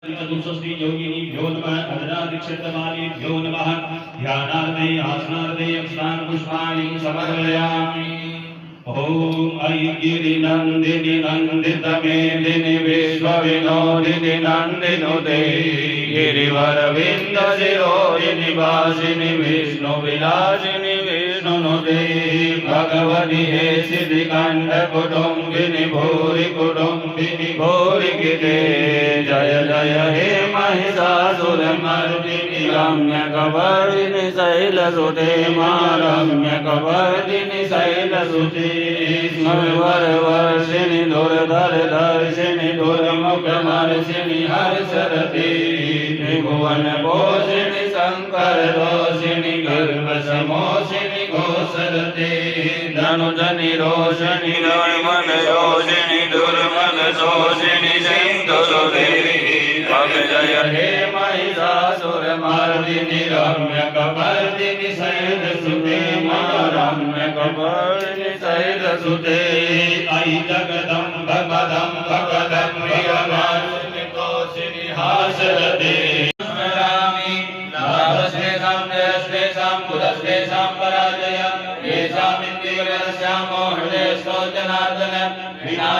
चतुष्षष्टि योगिनीभ्यो नमः अधरादिक्षितमालीभ्यो नमः ध्यानार्थे आसनार्थे अक्षतान् पुष्पाणि समर्पयामि। ॐ ऐगिरिनन्दिनि नन्दितमेदिनि विश्वविनोदिनि नन्दिनुते गिरिवरविन्दशिरोदिनि वासिनि विष्णुविलासिनि विष्णुनुते भगवति हे सिद्धिकण्ठकुटुम्बिनि भूरि कुटुम्बिनि भूरि गिते जय जय हे महिषासुरमर्दिनि रम्यकवर्दिनि शैलसुते मा रम्यकवर्दिनि शैलसुते वरवर्षिणि दुर्धर दर्शिनि दुर्मुखमर्शिनि हर्षरते त्रिभुवन पोषिणि शंकर दोषिणि गर्भसमोषिणि घोषरते धनुजनि रोषिणि गणमन रोषिणि दुर्मद शोषिणि सिन्धुसुते जय हे महिषासुरमर्दिनि रम्यकवर्दिनि शैलसुते मा रम्यकवर्दिनि शैलसुते अयि जगदम्ब पदम्ब प्रियवासिनि तोषिणि हासरते स्मरामि लाभस्तेषां जयस्तेषां कुलस्तेषां पराजय येषामिन्द्रियस्यामो हृदयस्थो जनार्दन